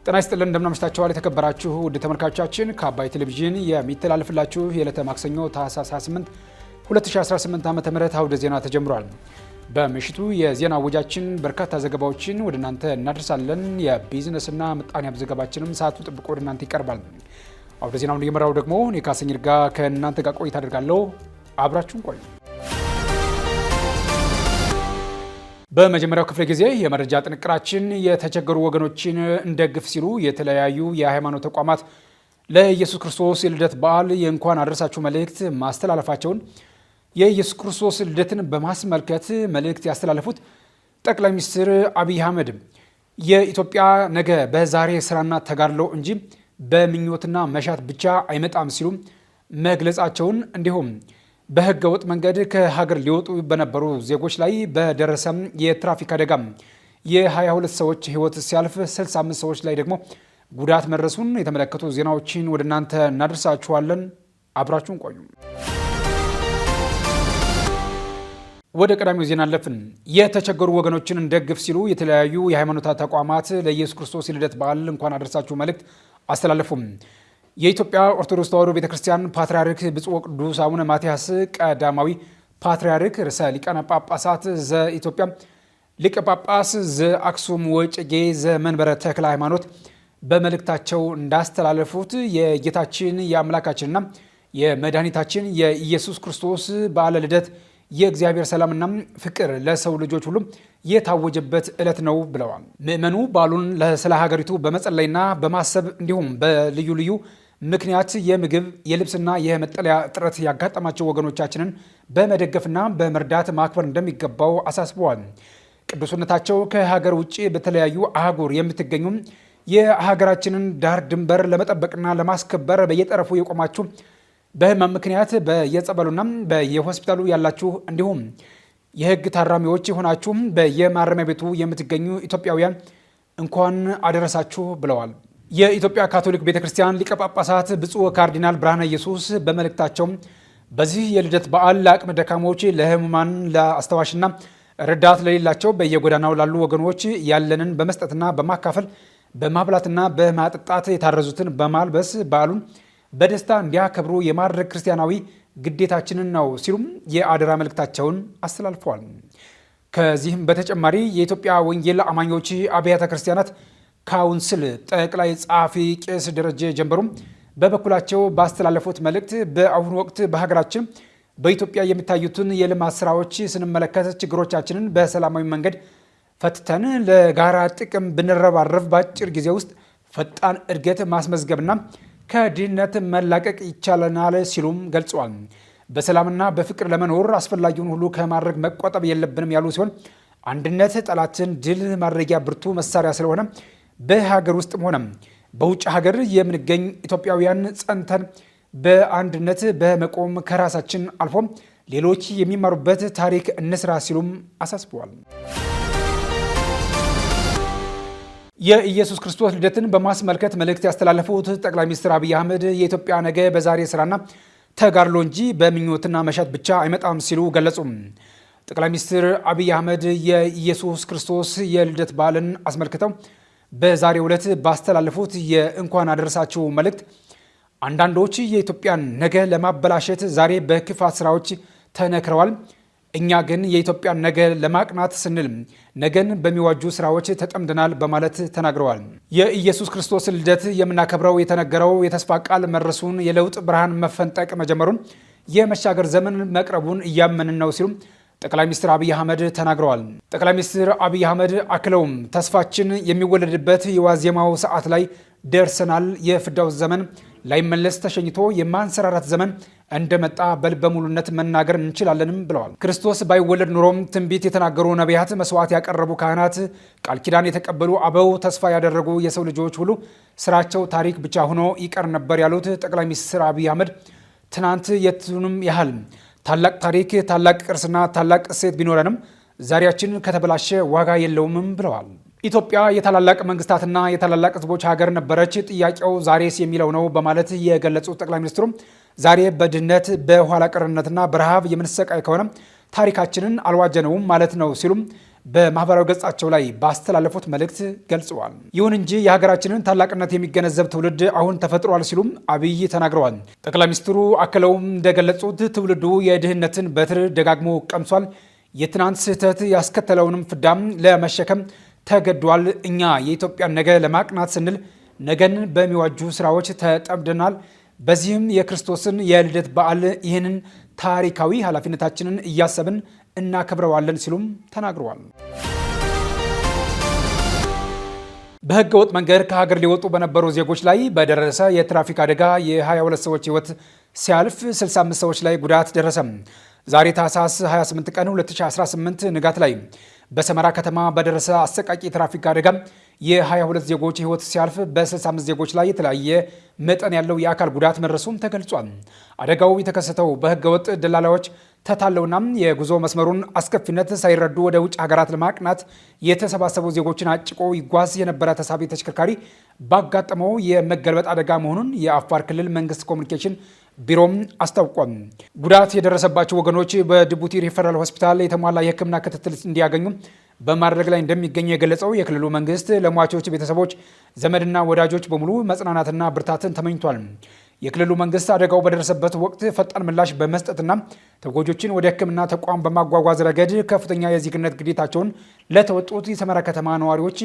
ጤና ይስጥልን እንደምናመሽታችኋል የተከበራችሁ ውድ ተመልካቾቻችን ከአባይ ቴሌቪዥን የሚተላለፍላችሁ የዕለተ ማክሰኞ ታህሳስ 28 2018 ዓ.ም አውደ ዜና ተጀምሯል። በምሽቱ የዜና ወጃችን በርካታ ዘገባዎችን ወደ እናንተ እናደርሳለን። የቢዝነስና ምጣኔ ሀብት ዘገባችንም ሰዓቱ ጥብቆ ወደ እናንተ ይቀርባል። አውደ ዜናውን እየመራው ደግሞ እኔ ካሰኝር ጋር ከእናንተ ጋር ቆይታ አደርጋለሁ። አብራችሁን ቆዩ። በመጀመሪያው ክፍለ ጊዜ የመረጃ ጥንቅራችን የተቸገሩ ወገኖችን እንደግፍ ሲሉ የተለያዩ የሃይማኖት ተቋማት ለኢየሱስ ክርስቶስ የልደት በዓል የእንኳን አደረሳችሁ መልእክት ማስተላለፋቸውን የኢየሱስ ክርስቶስ ልደትን በማስመልከት መልእክት ያስተላለፉት ጠቅላይ ሚኒስትር አብይ አህመድ የኢትዮጵያ ነገ በዛሬ ስራና ተጋድሎ እንጂ በምኞትና መሻት ብቻ አይመጣም ሲሉ መግለጻቸውን እንዲሁም በህገ ወጥ መንገድ ከሀገር ሊወጡ በነበሩ ዜጎች ላይ በደረሰ የትራፊክ አደጋ የ22 ሰዎች ህይወት ሲያልፍ 65 ሰዎች ላይ ደግሞ ጉዳት መድረሱን የተመለከቱ ዜናዎችን ወደ እናንተ እናደርሳችኋለን። አብራችሁን ቆዩ። ወደ ቀዳሚው ዜና አለፍን። የተቸገሩ ወገኖችን እንደግፍ ሲሉ የተለያዩ የሃይማኖት ተቋማት ለኢየሱስ ክርስቶስ የልደት በዓል እንኳን አደረሳችሁ መልእክት አስተላለፉም። የኢትዮጵያ ኦርቶዶክስ ተዋሕዶ ቤተክርስቲያን ፓትርያርክ ብፁዕ ወቅዱስ አቡነ ማትያስ ቀዳማዊ ፓትርያርክ ርዕሰ ሊቃነ ጳጳሳት ዘኢትዮጵያ ሊቀ ጳጳስ ዘአክሱም ወዕጨጌ ዘመንበረ ተክለ ሃይማኖት በመልእክታቸው እንዳስተላለፉት የጌታችን የአምላካችንና የመድኃኒታችን የኢየሱስ ክርስቶስ በዓለ ልደት የእግዚአብሔር ሰላምና ፍቅር ለሰው ልጆች ሁሉ የታወጀበት ዕለት ነው ብለዋል። ምዕመኑ በዓሉን ስለ ሀገሪቱ በመጸለይና በማሰብ እንዲሁም በልዩ ልዩ ምክንያት የምግብ የልብስና የመጠለያ እጥረት ያጋጠማቸው ወገኖቻችንን በመደገፍና በመርዳት ማክበር እንደሚገባው አሳስበዋል። ቅዱስነታቸው ከሀገር ውጭ በተለያዩ አህጉር የምትገኙ የሀገራችንን ዳር ድንበር ለመጠበቅና ለማስከበር በየጠረፉ የቆማችሁ በህመም ምክንያት በየጸበሉና በየሆስፒታሉ ያላችሁ እንዲሁም የህግ ታራሚዎች የሆናችሁ በየማረሚያ ቤቱ የምትገኙ ኢትዮጵያውያን እንኳን አደረሳችሁ ብለዋል። የኢትዮጵያ ካቶሊክ ቤተክርስቲያን ሊቀ ጳጳሳት ብፁዕ ካርዲናል ብርሃነ ኢየሱስ በመልእክታቸው በዚህ የልደት በዓል ለአቅመ ደካሞች፣ ለህሙማን፣ ለአስታዋሽና ረዳት ለሌላቸው በየጎዳናው ላሉ ወገኖች ያለንን በመስጠትና በማካፈል በማብላትና በማጠጣት የታረዙትን በማልበስ በዓሉን በደስታ እንዲያከብሩ የማድረግ ክርስቲያናዊ ግዴታችንን ነው ሲሉም የአደራ መልእክታቸውን አስተላልፈዋል። ከዚህም በተጨማሪ የኢትዮጵያ ወንጌል አማኞች አብያተ ክርስቲያናት ካውንስል ጠቅላይ ጸሐፊ ቄስ ደረጀ ጀንበሩም በበኩላቸው ባስተላለፉት መልእክት በአሁኑ ወቅት በሀገራችን በኢትዮጵያ የሚታዩትን የልማት ስራዎች ስንመለከት ችግሮቻችንን በሰላማዊ መንገድ ፈትተን ለጋራ ጥቅም ብንረባረብ በአጭር ጊዜ ውስጥ ፈጣን እድገት ማስመዝገብና ከድህነት መላቀቅ ይቻለናል ሲሉም ገልጸዋል። በሰላምና በፍቅር ለመኖር አስፈላጊውን ሁሉ ከማድረግ መቆጠብ የለብንም ያሉ ሲሆን አንድነት ጠላትን ድል ማድረጊያ ብርቱ መሳሪያ ስለሆነ በሀገር ውስጥም ሆነ በውጭ ሀገር የምንገኝ ኢትዮጵያውያን ጸንተን በአንድነት በመቆም ከራሳችን አልፎ ሌሎች የሚማሩበት ታሪክ እንስራ ሲሉም አሳስበዋል። የኢየሱስ ክርስቶስ ልደትን በማስመልከት መልእክት ያስተላለፉት ጠቅላይ ሚኒስትር አብይ አህመድ የኢትዮጵያ ነገ በዛሬ ስራና ተጋድሎ እንጂ በምኞትና መሻት ብቻ አይመጣም ሲሉ ገለጹ። ጠቅላይ ሚኒስትር አብይ አህመድ የኢየሱስ ክርስቶስ የልደት በዓልን አስመልክተው በዛሬው ዕለት ባስተላለፉት የእንኳን አደረሳችሁ መልእክት አንዳንዶች የኢትዮጵያን ነገ ለማበላሸት ዛሬ በክፋት ስራዎች ተነክረዋል። እኛ ግን የኢትዮጵያን ነገ ለማቅናት ስንል ነገን በሚዋጁ ስራዎች ተጠምደናል በማለት ተናግረዋል። የኢየሱስ ክርስቶስ ልደት የምናከብረው የተነገረው የተስፋ ቃል መድረሱን፣ የለውጥ ብርሃን መፈንጠቅ መጀመሩን፣ የመሻገር ዘመን መቅረቡን እያመንን ነው ሲሉ ጠቅላይ ሚኒስትር አብይ አህመድ ተናግረዋል። ጠቅላይ ሚኒስትር አብይ አህመድ አክለውም ተስፋችን የሚወለድበት የዋዜማው ሰዓት ላይ ደርሰናል። የፍዳው ዘመን ላይመለስ ተሸኝቶ የማንሰራራት ዘመን እንደመጣ በልበ ሙሉነት መናገር እንችላለንም ብለዋል። ክርስቶስ ባይወለድ ኑሮም ትንቢት የተናገሩ ነቢያት፣ መስዋዕት ያቀረቡ ካህናት፣ ቃል ኪዳን የተቀበሉ አበው፣ ተስፋ ያደረጉ የሰው ልጆች ሁሉ ስራቸው ታሪክ ብቻ ሆኖ ይቀር ነበር ያሉት ጠቅላይ ሚኒስትር አብይ አህመድ ትናንት የቱንም ያህል ታላቅ ታሪክ፣ ታላቅ ቅርስና ታላቅ እሴት ቢኖረንም ዛሬያችን ከተበላሸ ዋጋ የለውምም ብለዋል። ኢትዮጵያ የታላላቅ መንግስታትና የታላላቅ ህዝቦች ሀገር ነበረች፣ ጥያቄው ዛሬስ የሚለው ነው በማለት የገለጹት ጠቅላይ ሚኒስትሩም ዛሬ በድህነት በኋላ ቀርነትና በረሃብ የምንሰቃይ ከሆነ ታሪካችንን አልዋጀነውም ማለት ነው ሲሉም በማህበራዊ ገጻቸው ላይ ባስተላለፉት መልእክት ገልጸዋል። ይሁን እንጂ የሀገራችንን ታላቅነት የሚገነዘብ ትውልድ አሁን ተፈጥሯል ሲሉም አብይ ተናግረዋል። ጠቅላይ ሚኒስትሩ አክለውም እንደገለጹት ትውልዱ የድህነትን በትር ደጋግሞ ቀምሷል። የትናንት ስህተት ያስከተለውንም ፍዳም ለመሸከም ተገዷል። እኛ የኢትዮጵያን ነገ ለማቅናት ስንል ነገን በሚዋጁ ስራዎች ተጠምደናል። በዚህም የክርስቶስን የልደት በዓል ይህንን ታሪካዊ ኃላፊነታችንን እያሰብን እናከብረዋለን ሲሉም ተናግረዋል። በህገ ወጥ መንገድ ከሀገር ሊወጡ በነበሩ ዜጎች ላይ በደረሰ የትራፊክ አደጋ የ22 ሰዎች ህይወት ሲያልፍ 65 ሰዎች ላይ ጉዳት ደረሰ። ዛሬ ታህሳስ 28 ቀን 2018 ንጋት ላይ በሰመራ ከተማ በደረሰ አሰቃቂ ትራፊክ አደጋ የ22 ዜጎች ህይወት ሲያልፍ በ65 ዜጎች ላይ የተለያየ መጠን ያለው የአካል ጉዳት መድረሱም ተገልጿል። አደጋው የተከሰተው በህገወጥ ደላላዎች ተታለውና የጉዞ መስመሩን አስከፊነት ሳይረዱ ወደ ውጭ ሀገራት ለማቅናት የተሰባሰቡ ዜጎችን አጭቆ ይጓዝ የነበረ ተሳቢ ተሽከርካሪ ባጋጠመው የመገልበጥ አደጋ መሆኑን የአፋር ክልል መንግስት ኮሚኒኬሽን ቢሮም አስታውቋል። ጉዳት የደረሰባቸው ወገኖች በጅቡቲ ሪፈራል ሆስፒታል የተሟላ የህክምና ክትትል እንዲያገኙ በማድረግ ላይ እንደሚገኙ የገለጸው የክልሉ መንግስት ለሟቾች ቤተሰቦች፣ ዘመድና ወዳጆች በሙሉ መጽናናትና ብርታትን ተመኝቷል። የክልሉ መንግስት አደጋው በደረሰበት ወቅት ፈጣን ምላሽ በመስጠትና ተጎጆችን ወደ ህክምና ተቋም በማጓጓዝ ረገድ ከፍተኛ የዜግነት ግዴታቸውን ለተወጡት የሰመራ ከተማ ነዋሪዎች፣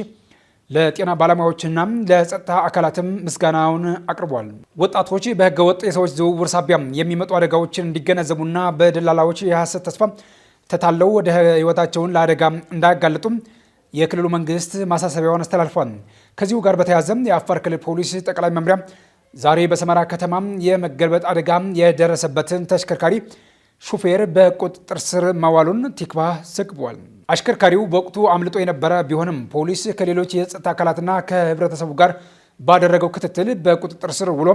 ለጤና ባለሙያዎችና ለጸጥታ አካላትም ምስጋናውን አቅርቧል። ወጣቶች በህገወጥ የሰዎች ዝውውር ሳቢያ የሚመጡ አደጋዎችን እንዲገነዘቡና በደላላዎች የሐሰት ተስፋ ተታለው ወደ ህይወታቸውን ለአደጋ እንዳያጋልጡም የክልሉ መንግስት ማሳሰቢያውን አስተላልፏል። ከዚሁ ጋር በተያያዘም የአፋር ክልል ፖሊስ ጠቅላይ መምሪያ ዛሬ በሰመራ ከተማ የመገልበጥ አደጋ የደረሰበትን ተሽከርካሪ ሹፌር በቁጥጥር ስር ማዋሉን ቲክቫህ ዘግቧል። አሽከርካሪው በወቅቱ አምልጦ የነበረ ቢሆንም ፖሊስ ከሌሎች የጸጥታ አካላትና ከህብረተሰቡ ጋር ባደረገው ክትትል በቁጥጥር ስር ውሎ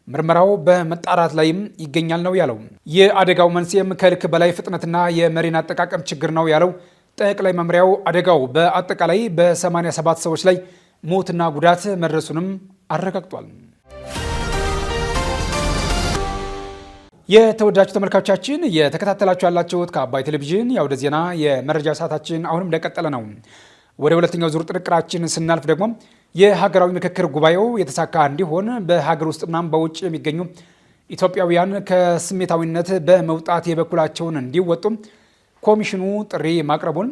ምርመራው በመጣራት ላይም ይገኛል ነው ያለው። የአደጋው መንስኤም ከልክ በላይ ፍጥነትና የመሪን አጠቃቀም ችግር ነው ያለው ጠቅላይ መምሪያው አደጋው በአጠቃላይ በ87 ሰዎች ላይ ሞትና ጉዳት መድረሱንም አረጋግጧል። የተወዳጁ ተመልካቾቻችን የተከታተላችሁ ያላችሁት ከአባይ ቴሌቪዥን የአውደ ዜና የመረጃ ሰዓታችን አሁንም እንደቀጠለ ነው። ወደ ሁለተኛው ዙር ጥንቅራችን ስናልፍ ደግሞ የሀገራዊ ምክክር ጉባኤው የተሳካ እንዲሆን በሀገር ውስጥና በውጭ የሚገኙ ኢትዮጵያውያን ከስሜታዊነት በመውጣት የበኩላቸውን እንዲወጡ ኮሚሽኑ ጥሪ ማቅረቡን፣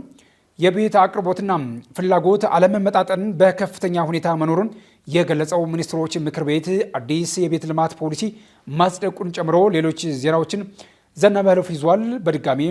የቤት አቅርቦትና ፍላጎት አለመመጣጠን በከፍተኛ ሁኔታ መኖሩን የገለጸው ሚኒስትሮች ምክር ቤት አዲስ የቤት ልማት ፖሊሲ ማጽደቁን ጨምሮ ሌሎች ዜናዎችን ዘነበ ህልፍ ይዟል። በድጋሚ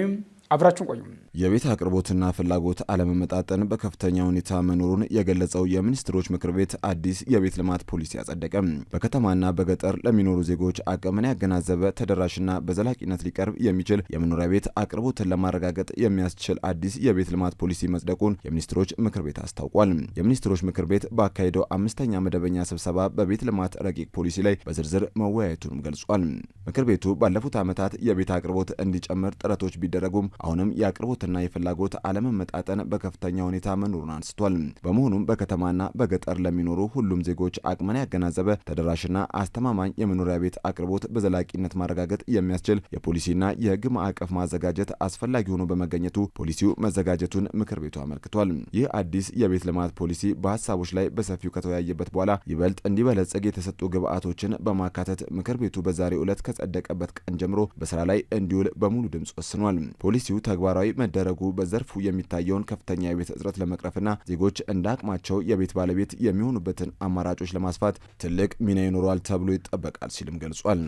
አብራችሁን ቆዩ። የቤት አቅርቦትና ፍላጎት አለመመጣጠን በከፍተኛ ሁኔታ መኖሩን የገለጸው የሚኒስትሮች ምክር ቤት አዲስ የቤት ልማት ፖሊሲ አጸደቀ። በከተማና በገጠር ለሚኖሩ ዜጎች አቅምን ያገናዘበ ተደራሽና በዘላቂነት ሊቀርብ የሚችል የመኖሪያ ቤት አቅርቦትን ለማረጋገጥ የሚያስችል አዲስ የቤት ልማት ፖሊሲ መጽደቁን የሚኒስትሮች ምክር ቤት አስታውቋል። የሚኒስትሮች ምክር ቤት ባካሄደው 5ኛ መደበኛ ስብሰባ በቤት ልማት ረቂቅ ፖሊሲ ላይ በዝርዝር መወያየቱንም ገልጿል። ምክር ቤቱ ባለፉት ዓመታት የቤት አቅርቦት እንዲጨምር ጥረቶች ቢደረጉም አሁንም የአቅርቦትና የፍላጎት አለመመጣጠን በከፍተኛ ሁኔታ መኖሩን አንስቷል። በመሆኑም በከተማና በገጠር ለሚኖሩ ሁሉም ዜጎች አቅምን ያገናዘበ ተደራሽና አስተማማኝ የመኖሪያ ቤት አቅርቦት በዘላቂነት ማረጋገጥ የሚያስችል የፖሊሲና የሕግ ማዕቀፍ ማዘጋጀት አስፈላጊ ሆኖ በመገኘቱ ፖሊሲው መዘጋጀቱን ምክር ቤቱ አመልክቷል። ይህ አዲስ የቤት ልማት ፖሊሲ በሀሳቦች ላይ በሰፊው ከተወያየበት በኋላ ይበልጥ እንዲበለጸግ የተሰጡ ግብዓቶችን በማካተት ምክር ቤቱ በዛሬው ዕለት ከጸደቀበት ቀን ጀምሮ በስራ ላይ እንዲውል በሙሉ ድምፅ ወስኗል። ፖሊሲው ተግባራዊ መደረጉ በዘርፉ የሚታየውን ከፍተኛ የቤት እጥረት ለመቅረፍና ዜጎች እንደ አቅማቸው የቤት ባለቤት የሚሆኑበትን አማራጮች ለማስፋት ትልቅ ሚና ይኖረዋል ተብሎ ይጠበቃል ሲልም ገልጿል።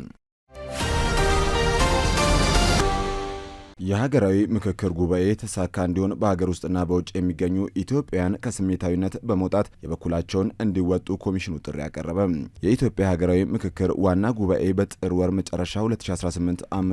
የሀገራዊ ምክክር ጉባኤ ተሳካ እንዲሆን በሀገር ውስጥና በውጭ የሚገኙ ኢትዮጵያውያን ከስሜታዊነት በመውጣት የበኩላቸውን እንዲወጡ ኮሚሽኑ ጥሪ ያቀረበ። የኢትዮጵያ ሀገራዊ ምክክር ዋና ጉባኤ በጥር ወር መጨረሻ 2018 ዓ.ም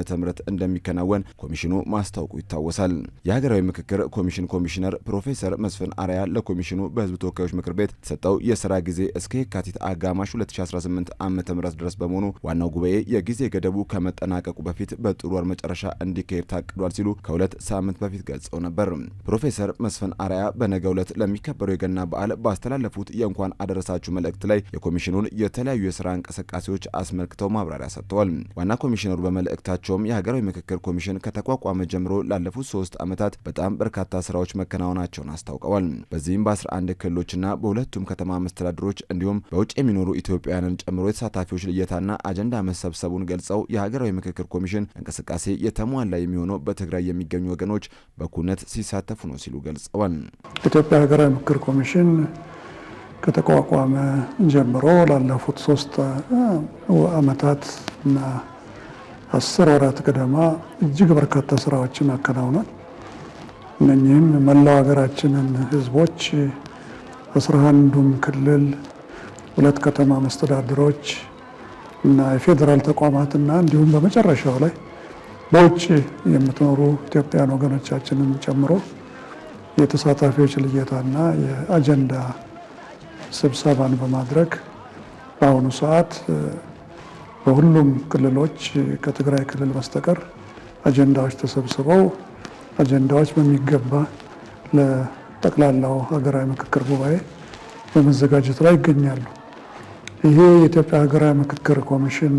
እንደሚከናወን ኮሚሽኑ ማስታወቁ ይታወሳል። የሀገራዊ ምክክር ኮሚሽን ኮሚሽነር ፕሮፌሰር መስፍን አርአያ ለኮሚሽኑ በሕዝብ ተወካዮች ምክር ቤት የተሰጠው የስራ ጊዜ እስከ የካቲት አጋማሽ 2018 ዓ.ም ድረስ በመሆኑ ዋናው ጉባኤ የጊዜ ገደቡ ከመጠናቀቁ በፊት በጥር ወር መጨረሻ እንዲካሄድ ታቅዷል ተከስቷል ሲሉ ከ2 ሳምንት በፊት ገልጸው ነበር። ፕሮፌሰር መስፍን አርአያ በነገው ዕለት ለሚከበረው የገና በዓል ባስተላለፉት የእንኳን አደረሳችሁ መልእክት ላይ የኮሚሽኑን የተለያዩ የስራ እንቅስቃሴዎች አስመልክተው ማብራሪያ ሰጥተዋል። ዋና ኮሚሽነሩ በመልእክታቸውም የሀገራዊ ምክክር ኮሚሽን ከተቋቋመ ጀምሮ ላለፉት 3 ዓመታት በጣም በርካታ ስራዎች መከናወናቸውን አስታውቀዋል። በዚህም በ11 ክልሎችና በሁለቱም ከተማ መስተዳድሮች እንዲሁም በውጭ የሚኖሩ ኢትዮጵያውያንን ጨምሮ የተሳታፊዎች ልየታና አጀንዳ መሰብሰቡን ገልጸው የሀገራዊ ምክክር ኮሚሽን እንቅስቃሴ የተሟላ የሚሆነው በትግራይ የሚገኙ ወገኖች በኩልነት ሲሳተፉ ነው ሲሉ ገልጸዋል። የኢትዮጵያ ሀገራዊ ምክክር ኮሚሽን ከተቋቋመ ጀምሮ ላለፉት 3 ዓመታት እና 10 ወራት ገደማ እጅግ በርካታ ስራዎችን አከናውኗል። እነኚህም መላው ሀገራችንን ህዝቦች 11ዱም ክልል 2 ከተማ መስተዳድሮች እና የፌዴራል ተቋማትና እንዲሁም በመጨረሻው ላይ በውጭ የምትኖሩ ኢትዮጵያውያን ወገኖቻችንን ጨምሮ የተሳታፊዎች ልየታና የአጀንዳ ስብሰባን በማድረግ በአሁኑ ሰዓት በሁሉም ክልሎች ከትግራይ ክልል በስተቀር አጀንዳዎች ተሰብስበው አጀንዳዎች በሚገባ ለጠቅላላው ሀገራዊ ምክክር ጉባኤ በመዘጋጀት ላይ ይገኛሉ። ይሄ የኢትዮጵያ ሀገራዊ ምክክር ኮሚሽን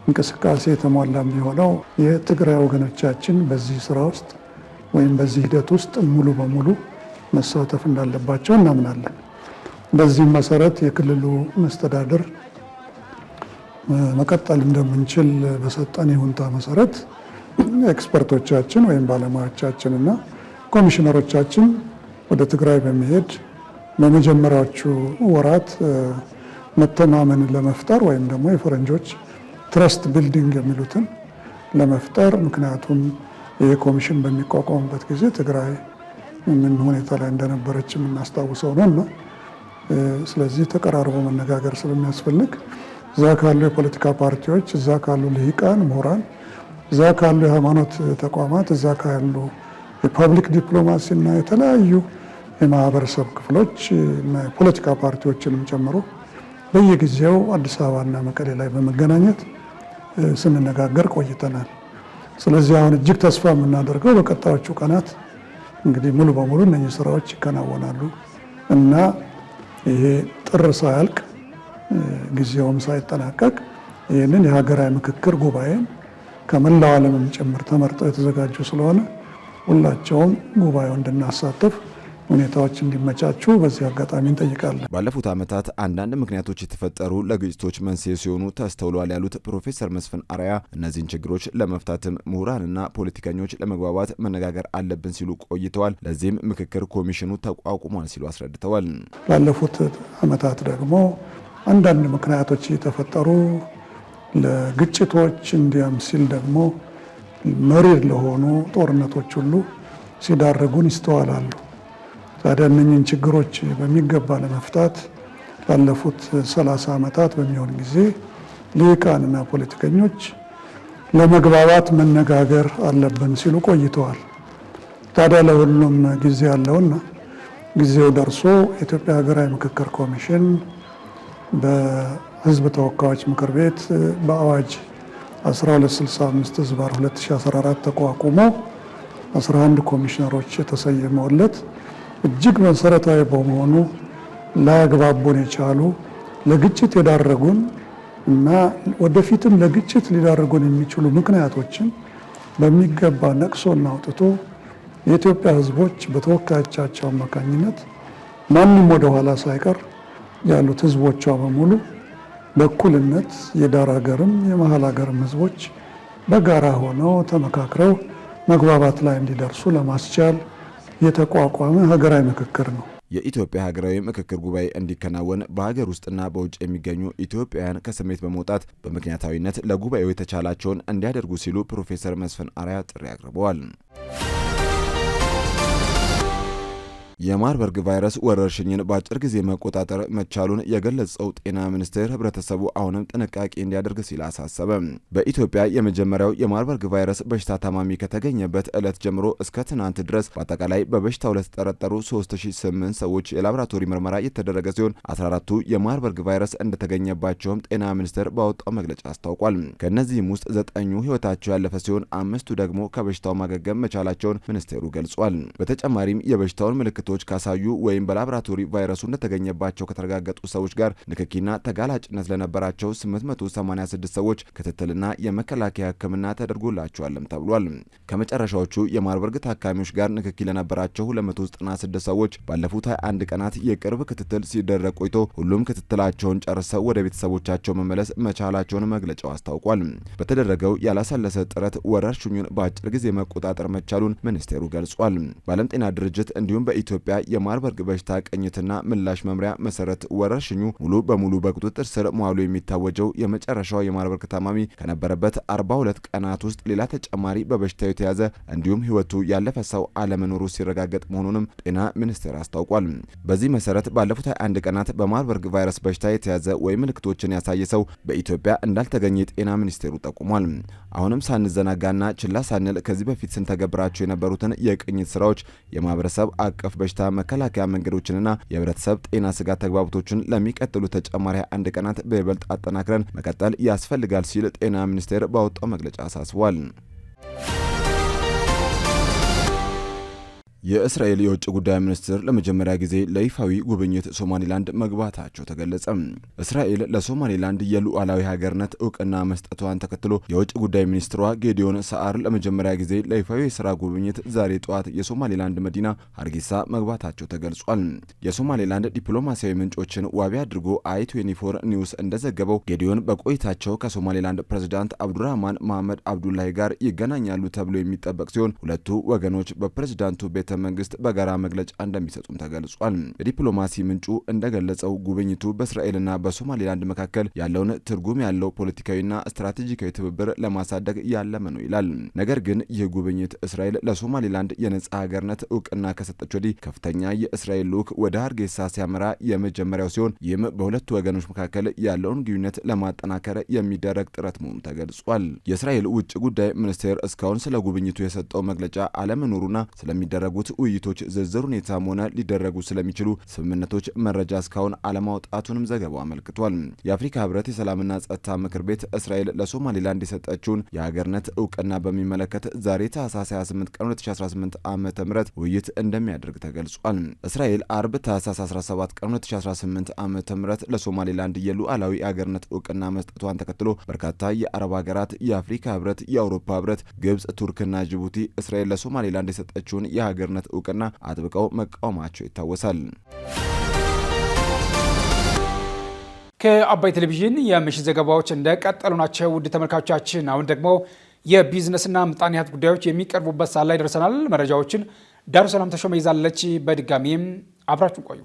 እንቅስቃሴ የተሟላ የሚሆነው የትግራይ ወገኖቻችን በዚህ ስራ ውስጥ ወይም በዚህ ሂደት ውስጥ ሙሉ በሙሉ መሳተፍ እንዳለባቸው እናምናለን። በዚህም መሰረት የክልሉ መስተዳድር መቀጠል እንደምንችል በሰጠን ይሁንታ መሰረት ኤክስፐርቶቻችን ወይም ባለሙያዎቻችን እና ኮሚሽነሮቻችን ወደ ትግራይ በመሄድ በመጀመሪያዎቹ ወራት መተማመንን ለመፍጠር ወይም ደግሞ የፈረንጆች ትረስት ቢልዲንግ የሚሉትን ለመፍጠር፣ ምክንያቱም ይህ ኮሚሽን በሚቋቋምበት ጊዜ ትግራይ ምን ሁኔታ ላይ እንደነበረች የምናስታውሰው ነው እና ስለዚህ ተቀራርቦ መነጋገር ስለሚያስፈልግ እዛ ካሉ የፖለቲካ ፓርቲዎች፣ እዛ ካሉ ልሂቃን ምሁራን፣ እዛ ካሉ የሃይማኖት ተቋማት፣ እዛ ካሉ የፐብሊክ ዲፕሎማሲ እና የተለያዩ የማህበረሰብ ክፍሎች እና የፖለቲካ ፓርቲዎችንም ጨምሮ በየጊዜው አዲስ አበባና መቀሌ ላይ በመገናኘት ስንነጋገር ቆይተናል። ስለዚህ አሁን እጅግ ተስፋ የምናደርገው በቀጣዮቹ ቀናት እንግዲህ ሙሉ በሙሉ እነዚህ ስራዎች ይከናወናሉ እና ይሄ ጥር ሳያልቅ ጊዜውም ሳይጠናቀቅ ይህንን የሀገራዊ ምክክር ጉባኤን ከመላው ዓለምም ጭምር ተመርጠው የተዘጋጁ ስለሆነ ሁላቸውም ጉባኤው እንድናሳተፍ ሁኔታዎች እንዲመቻቹ በዚህ አጋጣሚ እንጠይቃለን። ባለፉት ዓመታት አንዳንድ ምክንያቶች የተፈጠሩ ለግጭቶች መንስኤ ሲሆኑ ተስተውሏል ያሉት ፕሮፌሰር መስፍን አርአያ እነዚህን ችግሮች ለመፍታትም ምሁራንና ፖለቲከኞች ለመግባባት መነጋገር አለብን ሲሉ ቆይተዋል። ለዚህም ምክክር ኮሚሽኑ ተቋቁሟል ሲሉ አስረድተዋል። ባለፉት ዓመታት ደግሞ አንዳንድ ምክንያቶች የተፈጠሩ ለግጭቶች እንዲያም ሲል ደግሞ መሪር ለሆኑ ጦርነቶች ሁሉ ሲዳረጉን ይስተዋላሉ። ታዲያ እነኝህን ችግሮች በሚገባ ለመፍታት ላለፉት 30 ዓመታት በሚሆን ጊዜ ልሂቃንና ፖለቲከኞች ለመግባባት መነጋገር አለብን ሲሉ ቆይተዋል። ታዲያ ለሁሉም ጊዜ ያለውና ጊዜው ደርሶ የኢትዮጵያ ሀገራዊ ምክክር ኮሚሽን በሕዝብ ተወካዮች ምክር ቤት በአዋጅ 1265/2014 ተቋቁሞ 11 ኮሚሽነሮች የተሰየመውለት እጅግ መሰረታዊ በመሆኑ ላያግባቡን የቻሉ ለግጭት የዳረጉን እና ወደፊትም ለግጭት ሊዳረጉን የሚችሉ ምክንያቶችን በሚገባ ነቅሶና አውጥቶ የኢትዮጵያ ሕዝቦች በተወካዮቻቸው አማካኝነት ማንም ወደ ኋላ ሳይቀር ያሉት ሕዝቦቿ በሙሉ በእኩልነት የዳር ሀገርም የመሀል ሀገርም ሕዝቦች በጋራ ሆነው ተመካክረው መግባባት ላይ እንዲደርሱ ለማስቻል የተቋቋመ ሀገራዊ ምክክር ነው። የኢትዮጵያ ሀገራዊ ምክክር ጉባኤ እንዲከናወን በሀገር ውስጥና በውጭ የሚገኙ ኢትዮጵያውያን ከስሜት በመውጣት በምክንያታዊነት ለጉባኤው የተቻላቸውን እንዲያደርጉ ሲሉ ፕሮፌሰር መስፍን አርአያ ጥሪ አቅርበዋል። የማርበርግ ቫይረስ ወረርሽኝን በአጭር ጊዜ መቆጣጠር መቻሉን የገለጸው ጤና ሚኒስቴር ህብረተሰቡ አሁንም ጥንቃቄ እንዲያደርግ ሲል አሳሰበ። በኢትዮጵያ የመጀመሪያው የማርበርግ ቫይረስ በሽታ ታማሚ ከተገኘበት ዕለት ጀምሮ እስከ ትናንት ድረስ በአጠቃላይ በበሽታው ለተጠረጠሩ 3008 ሰዎች የላቦራቶሪ ምርመራ የተደረገ ሲሆን 14ቱ የማርበርግ ቫይረስ እንደተገኘባቸውም ጤና ሚኒስቴር ባወጣው መግለጫ አስታውቋል። ከእነዚህም ውስጥ 9ኙ ህይወታቸው ያለፈ ሲሆን 5ቱ ደግሞ ከበሽታው ማገገም መቻላቸውን ሚኒስቴሩ ገልጿል። በተጨማሪም የበሽታውን ምልክቶች ካሳዩ ወይም በላቦራቶሪ ቫይረሱ እንደተገኘባቸው ከተረጋገጡ ሰዎች ጋር ንክኪና ተጋላጭነት ለነበራቸው 886 ሰዎች ክትትልና የመከላከያ ሕክምና ተደርጎላቸዋልም ተብሏል። ከመጨረሻዎቹ የማርበርግ ታካሚዎች ጋር ንክኪ ለነበራቸው 296 ሰዎች ባለፉት 21 ቀናት የቅርብ ክትትል ሲደረግ ቆይቶ ሁሉም ክትትላቸውን ጨርሰው ወደ ቤተሰቦቻቸው መመለስ መቻላቸውን መግለጫው አስታውቋል። በተደረገው ያላሰለሰ ጥረት ወረርሽኙን በአጭር ጊዜ መቆጣጠር መቻሉን ሚኒስቴሩ ገልጿል። በዓለም ጤና ድርጅት እንዲሁም በኢትዮጵያ የማርበርግ በሽታ ቅኝትና ምላሽ መምሪያ መሰረት ወረርሽኙ ሙሉ በሙሉ በቁጥጥር ስር መዋሉ የሚታወጀው የመጨረሻው የማርበርግ ታማሚ ከነበረበት 42 ቀናት ውስጥ ሌላ ተጨማሪ በበሽታው የተያዘ እንዲሁም ህይወቱ ያለፈ ሰው አለመኖሩ ሲረጋገጥ መሆኑንም ጤና ሚኒስቴር አስታውቋል። በዚህ መሰረት ባለፉት 21 ቀናት በማርበርግ ቫይረስ በሽታ የተያዘ ወይም ምልክቶችን ያሳየ ሰው በኢትዮጵያ እንዳልተገኘ ጤና ሚኒስቴሩ ጠቁሟል። አሁንም ሳንዘናጋና ችላ ሳንል ከዚህ በፊት ስንተገብራቸው የነበሩትን የቅኝት ስራዎች የማህበረሰብ አቀፍ በሽታ መከላከያ መንገዶችንና የህብረተሰብ ጤና ስጋት ተግባቦቶችን ለሚቀጥሉ ተጨማሪ 21 ቀናት በይበልጥ አጠናክረን መቀጠል ያስፈልጋል ሲል ጤና ሚኒስቴር ባወጣው መግለጫ አሳስቧል። የእስራኤል የውጭ ጉዳይ ሚኒስትር ለመጀመሪያ ጊዜ ለይፋዊ ጉብኝት ሶማሊላንድ መግባታቸው ተገለጸ። እስራኤል ለሶማሊላንድ የሉዓላዊ ሀገርነት እውቅና መስጠቷን ተከትሎ የውጭ ጉዳይ ሚኒስትሯ ጌዲዮን ሳአር ለመጀመሪያ ጊዜ ለይፋዊ የስራ ጉብኝት ዛሬ ጠዋት የሶማሊላንድ መዲና ሀርጌሳ መግባታቸው ተገልጿል። የሶማሊላንድ ዲፕሎማሲያዊ ምንጮችን ዋቢ አድርጎ አይ24 ኒውስ እንደዘገበው ጌዲዮን በቆይታቸው ከሶማሊላንድ ፕሬዝዳንት አብዱራህማን መሐመድ አብዱላሂ ጋር ይገናኛሉ ተብሎ የሚጠበቅ ሲሆን ሁለቱ ወገኖች በፕሬዝዳንቱ ቤተ መንግስት በጋራ መግለጫ እንደሚሰጡም ተገልጿል። የዲፕሎማሲ ምንጩ እንደገለጸው ጉብኝቱ በእስራኤልና በሶማሊላንድ መካከል ያለውን ትርጉም ያለው ፖለቲካዊና ስትራቴጂካዊ ትብብር ለማሳደግ ያለመ ነው ይላል። ነገር ግን ይህ ጉብኝት እስራኤል ለሶማሊላንድ የነጻ ሀገርነት እውቅና ከሰጠች ወዲህ ከፍተኛ የእስራኤል ልዑክ ወደ ሀርጌሳ ሲያመራ የመጀመሪያው ሲሆን ይህም በሁለቱ ወገኖች መካከል ያለውን ግንኙነት ለማጠናከር የሚደረግ ጥረት መሆኑ ተገልጿል። የእስራኤል ውጭ ጉዳይ ሚኒስቴር እስካሁን ስለ ጉብኝቱ የሰጠው መግለጫ አለመኖሩና ስለሚደረጉ ውይይቶች ዝርዝር ሁኔታም ሆነ ሊደረጉ ስለሚችሉ ስምምነቶች መረጃ እስካሁን አለማውጣቱንም ዘገባው አመልክቷል። የአፍሪካ ህብረት የሰላምና ጸጥታ ምክር ቤት እስራኤል ለሶማሊላንድ የሰጠችውን የሀገርነት እውቅና በሚመለከት ዛሬ ታህሳስ 28 ቀን 2018 ዓ.ም ውይይት እንደሚያደርግ ተገልጿል። እስራኤል አርብ ታህሳስ 17 ቀን 2018 ዓ.ም ለሶማሊላንድ የሉዓላዊ ሀገርነት እውቅና መስጠቷን ተከትሎ በርካታ የአረብ ሀገራት፣ የአፍሪካ ህብረት፣ የአውሮፓ ህብረት፣ ግብጽ፣ ቱርክና ጅቡቲ እስራኤል ለሶማሊላንድ የሰጠችውን የሀገርነት እውቅና አጥብቀው መቃወማቸው ይታወሳል። ከአባይ ቴሌቪዥን የምሽት ዘገባዎች እንደቀጠሉ ናቸው። ውድ ተመልካቾቻችን አሁን ደግሞ የቢዝነስና ምጣኔ ሀብት ጉዳዮች የሚቀርቡበት ሰዓት ላይ ደርሰናል። መረጃዎችን ዳሩ ሰላም ተሾመ ይዛለች። በድጋሚም አብራችሁ ቆዩ።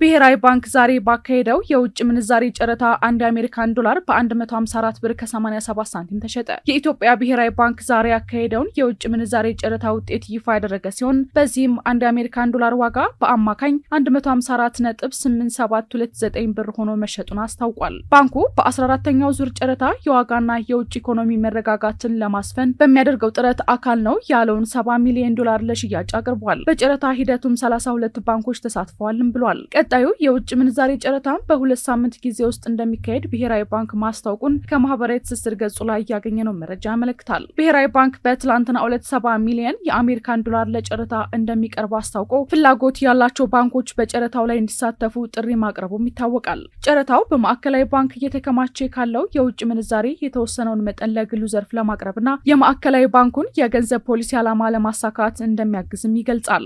ብሔራዊ ባንክ ዛሬ ባካሄደው የውጭ ምንዛሪ ጨረታ አንድ የአሜሪካን ዶላር በ154 ብር ከ87 ሳንቲም ተሸጠ። የኢትዮጵያ ብሔራዊ ባንክ ዛሬ ያካሄደውን የውጭ ምንዛሪ ጨረታ ውጤት ይፋ ያደረገ ሲሆን በዚህም አንድ የአሜሪካን ዶላር ዋጋ በአማካኝ 154.8729 ብር ሆኖ መሸጡን አስታውቋል። ባንኩ በ14ኛው ዙር ጨረታ የዋጋና የውጭ ኢኮኖሚ መረጋጋትን ለማስፈን በሚያደርገው ጥረት አካል ነው ያለውን 70 ሚሊዮን ዶላር ለሽያጭ አቅርቧል። በጨረታ ሂደቱም 32 ባንኮች ተሳትፈዋልም ብሏል። ቀጣዩ የውጭ ምንዛሬ ጨረታም በ2 ሳምንት ጊዜ ውስጥ እንደሚካሄድ ብሔራዊ ባንክ ማስታወቁን ከማህበራዊ ትስስር ገጹ ላይ ያገኘነው መረጃ ያመለክታል። ብሔራዊ ባንክ በትላንትናው ዕለት 70 ሚሊዮን የአሜሪካን ዶላር ለጨረታ እንደሚቀርብ አስታውቆ ፍላጎት ያላቸው ባንኮች በጨረታው ላይ እንዲሳተፉ ጥሪ ማቅረቡም ይታወቃል። ጨረታው በማዕከላዊ ባንክ እየተከማቸ ካለው የውጭ ምንዛሬ የተወሰነውን መጠን ለግሉ ዘርፍ ለማቅረብና የማዕከላዊ ባንኩን የገንዘብ ፖሊሲ ዓላማ ለማሳካት እንደሚያግዝም ይገልጻል።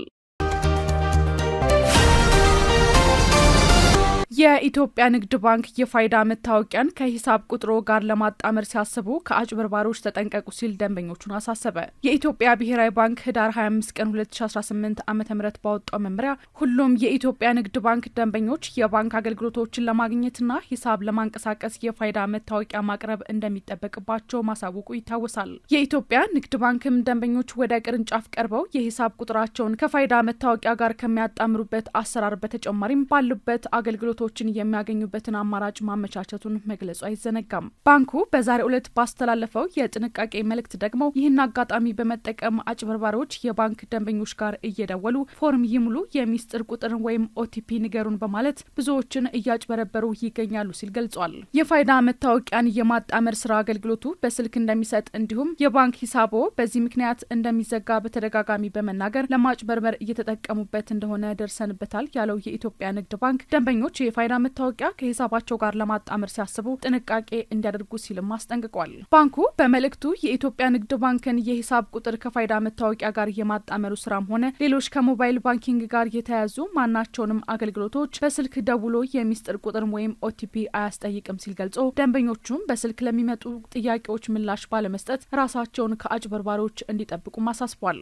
የኢትዮጵያ ንግድ ባንክ የፋይዳ መታወቂያን ከሂሳብ ቁጥሮ ጋር ለማጣመር ሲያስቡ ከአጭበርባሪዎች ተጠንቀቁ ሲል ደንበኞቹን አሳሰበ። የኢትዮጵያ ብሔራዊ ባንክ ህዳር 25 ቀን 2018 ዓ.ም ባወጣው መመሪያ ሁሉም የኢትዮጵያ ንግድ ባንክ ደንበኞች የባንክ አገልግሎቶችን ለማግኘትና ሂሳብ ለማንቀሳቀስ የፋይዳ መታወቂያ ማቅረብ እንደሚጠበቅባቸው ማሳወቁ ይታወሳል። የኢትዮጵያ ንግድ ባንክም ደንበኞች ወደ ቅርንጫፍ ቀርበው የሂሳብ ቁጥራቸውን ከፋይዳ መታወቂያ ጋር ከሚያጣምሩበት አሰራር በተጨማሪም ባሉበት አገልግሎቶችን የሚያገኙበትን አማራጭ ማመቻቸቱን መግለጹ አይዘነጋም። ባንኩ በዛሬው ዕለት ባስተላለፈው የጥንቃቄ መልእክት ደግሞ ይህን አጋጣሚ በመጠቀም አጭበርባሪዎች የባንክ ደንበኞች ጋር እየደወሉ ፎርም ይሙሉ፣ የሚስጥር ቁጥርን ወይም ኦቲፒ ንገሩን በማለት ብዙዎችን እያጭበረበሩ ይገኛሉ ሲል ገልጿል። የፋይዳ መታወቂያን የማጣመር ስራ አገልግሎቱ በስልክ እንደሚሰጥ እንዲሁም የባንክ ሂሳቦ በዚህ ምክንያት እንደሚዘጋ በተደጋጋሚ በመናገር ለማጭበርበር እየተጠቀሙበት እንደሆነ ደርሰንበታል ያለው የኢትዮጵያ ንግድ ባንክ ደንበኞች የፋይዳ መታወቂያ ከሂሳባቸው ጋር ለማጣመር ሲያስቡ ጥንቃቄ እንዲያደርጉ ሲልም አስጠንቅቋል። ባንኩ በመልእክቱ የኢትዮጵያ ንግድ ባንክን የሂሳብ ቁጥር ከፋይዳ መታወቂያ ጋር የማጣመሩ ስራም ሆነ ሌሎች ከሞባይል ባንኪንግ ጋር የተያያዙ ማናቸውንም አገልግሎቶች በስልክ ደውሎ የሚስጥር ቁጥር ወይም ኦቲፒ አያስጠይቅም ሲል ገልጾ ደንበኞቹም በስልክ ለሚመጡ ጥያቄዎች ምላሽ ባለመስጠት ራሳቸውን ከአጭበርባሪዎች እንዲጠብቁም አሳስቧል።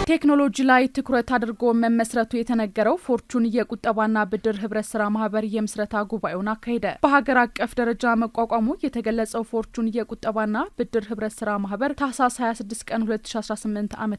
ቴክኖሎጂ ላይ ትኩረት አድርጎ መመስረቱ የተነገረው ፎርቹን የቁጠባና ብድር ህብረት ስራ ማህበር የምስረታ ጉባኤውን አካሄደ። በሀገር አቀፍ ደረጃ መቋቋሙ የተገለጸው ፎርቹን የቁጠባና ብድር ህብረት ስራ ማህበር ታህሳስ 26 ቀን 2018 ዓ.ም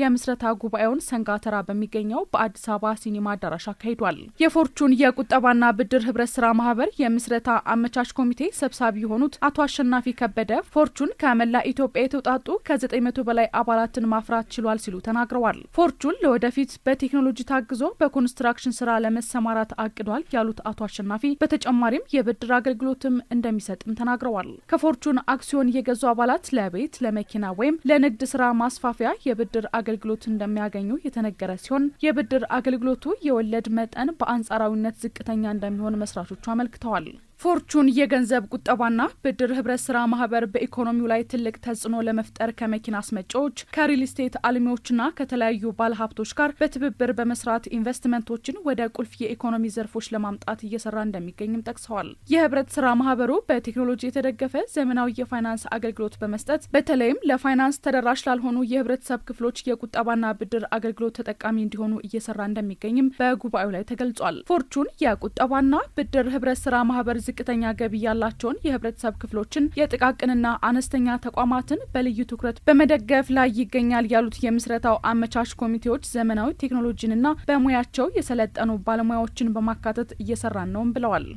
የምስረታ ጉባኤውን ሰንጋተራ በሚገኘው በአዲስ አበባ ሲኒማ አዳራሽ አካሂዷል። የፎርቹን የቁጠባና ብድር ህብረት ስራ ማህበር የምስረታ አመቻች ኮሚቴ ሰብሳቢ የሆኑት አቶ አሸናፊ ከበደ ፎርቹን ከመላ ኢትዮጵያ የተውጣጡ ከ900 በላይ አባላትን ማፍራት ችሏል ሲሉ ተናግረዋል። ፎርቹን ለወደፊት በቴክኖሎጂ ታግዞ በኮንስትራክሽን ስራ ለመሰማራት አቅዷል ያሉት አቶ አሸናፊ በተጨማሪም የብድር አገልግሎትም እንደሚሰጥም ተናግረዋል። ከፎርቹን አክሲዮን የገዙ አባላት ለቤት፣ ለመኪና ወይም ለንግድ ስራ ማስፋፊያ የብድር አገልግሎት እንደሚያገኙ የተነገረ ሲሆን የብድር አገልግሎቱ የወለድ መጠን በአንጻራዊነት ዝቅተኛ እንደሚሆን መስራቾቹ አመልክተዋል። ፎርቹን የገንዘብ ቁጠባና ብድር ህብረት ስራ ማህበር በኢኮኖሚው ላይ ትልቅ ተጽዕኖ ለመፍጠር ከመኪና አስመጪዎች፣ ከሪል ስቴት አልሚዎችና ከተለያዩ ባለሀብቶች ጋር በትብብር በመስራት ኢንቨስትመንቶችን ወደ ቁልፍ የኢኮኖሚ ዘርፎች ለማምጣት እየሰራ እንደሚገኝም ጠቅሰዋል። የህብረት ስራ ማህበሩ በቴክኖሎጂ የተደገፈ ዘመናዊ የፋይናንስ አገልግሎት በመስጠት በተለይም ለፋይናንስ ተደራሽ ላልሆኑ የህብረተሰብ ክፍሎች የቁጠባና ብድር አገልግሎት ተጠቃሚ እንዲሆኑ እየሰራ እንደሚገኝም በጉባኤው ላይ ተገልጿል። ፎርቹን የቁጠባና ብድር ህብረት ስራ ማህበር ዝቅተኛ ገቢ ያላቸውን የህብረተሰብ ክፍሎችን የጥቃቅንና አነስተኛ ተቋማትን በልዩ ትኩረት በመደገፍ ላይ ይገኛል ያሉት የምስረታው አመቻች ኮሚቴዎች ዘመናዊ ቴክኖሎጂንና በሙያቸው የሰለጠኑ ባለሙያዎችን በማካተት እየሰራን ነውም ብለዋል።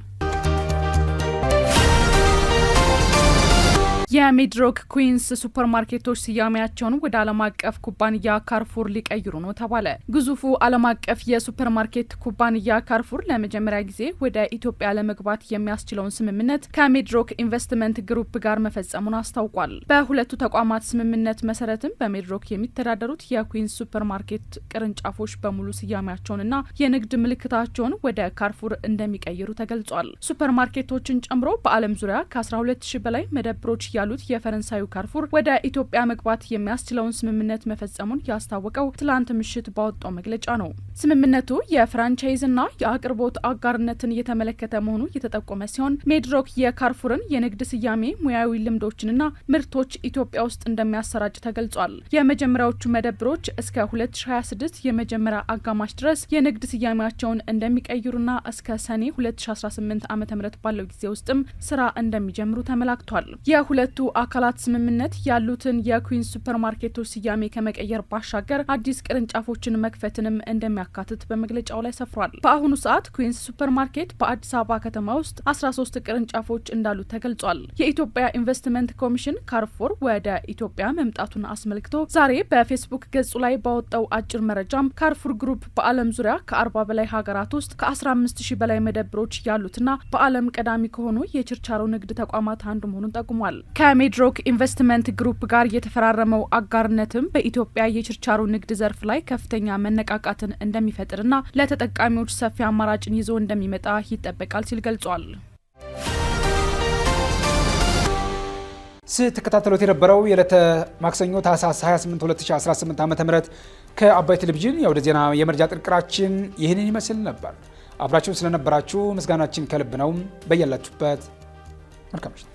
የሚድሮክ ኩዊንስ ሱፐርማርኬቶች ስያሜያቸውን ወደ ዓለም አቀፍ ኩባንያ ካርፉር ሊቀይሩ ነው ተባለ። ግዙፉ ዓለም አቀፍ የሱፐርማርኬት ኩባንያ ካርፉር ለመጀመሪያ ጊዜ ወደ ኢትዮጵያ ለመግባት የሚያስችለውን ስምምነት ከሚድሮክ ኢንቨስትመንት ግሩፕ ጋር መፈጸሙን አስታውቋል። በሁለቱ ተቋማት ስምምነት መሰረትም በሚድሮክ የሚተዳደሩት የኩዊንስ ሱፐርማርኬት ቅርንጫፎች በሙሉ ስያሜያቸውንና የንግድ ምልክታቸውን ወደ ካርፉር እንደሚቀይሩ ተገልጿል። ሱፐርማርኬቶችን ጨምሮ በዓለም ዙሪያ ከ12000 በላይ መደብሮች ያሉት የፈረንሳዩ ካርፉር ወደ ኢትዮጵያ መግባት የሚያስችለውን ስምምነት መፈጸሙን ያስታወቀው ትላንት ምሽት ባወጣው መግለጫ ነው። ስምምነቱ የፍራንቻይዝና የአቅርቦት አጋርነትን የተመለከተ መሆኑ የተጠቆመ ሲሆን ሚድሮክ የካርፉርን የንግድ ስያሜ፣ ሙያዊ ልምዶችንና ምርቶች ኢትዮጵያ ውስጥ እንደሚያሰራጭ ተገልጿል። የመጀመሪያዎቹ መደብሮች እስከ 2026 የመጀመሪያ አጋማሽ ድረስ የንግድ ስያሜያቸውን እንደሚቀይሩና እስከ ሰኔ 2018 ዓ.ም ባለው ጊዜ ውስጥም ስራ እንደሚጀምሩ ተመላክቷል። የሁለቱ አካላት ስምምነት ያሉትን የኩዊንስ ሱፐርማርኬቶች ስያሜ ከመቀየር ባሻገር አዲስ ቅርንጫፎችን መክፈትንም እንደሚያካትት በመግለጫው ላይ ሰፍሯል። በአሁኑ ሰዓት ኩዊንስ ሱፐርማርኬት በአዲስ አበባ ከተማ ውስጥ 13 ቅርንጫፎች እንዳሉት ተገልጿል። የኢትዮጵያ ኢንቨስትመንት ኮሚሽን ካርፉር ወደ ኢትዮጵያ መምጣቱን አስመልክቶ ዛሬ በፌስቡክ ገጹ ላይ ባወጣው አጭር መረጃም ካርፉር ግሩፕ በዓለም ዙሪያ ከ40 በላይ ሀገራት ውስጥ ከ15000 በላይ መደብሮች ያሉትና በዓለም ቀዳሚ ከሆኑ የችርቻሮ ንግድ ተቋማት አንዱ መሆኑን ጠቁሟል። ከሚድሮክ ኢንቨስትመንት ግሩፕ ጋር የተፈራረመው አጋርነትም በኢትዮጵያ የችርቻሮ ንግድ ዘርፍ ላይ ከፍተኛ መነቃቃትን እንደሚፈጥርና ለተጠቃሚዎች ሰፊ አማራጭን ይዞ እንደሚመጣ ይጠበቃል ሲል ገልጿል። ስትከታተሉት የነበረው የዕለተ ማክሰኞ ታህሳስ 28 2018 ዓ.ም ከአባይ ቴሌቪዥን የወደ ዜና የመረጃ ጥንቅራችን ይህንን ይመስል ነበር። አብራችሁን ስለነበራችሁ ምስጋናችን ከልብ ነው። በያላችሁበት መልካም ምሽት።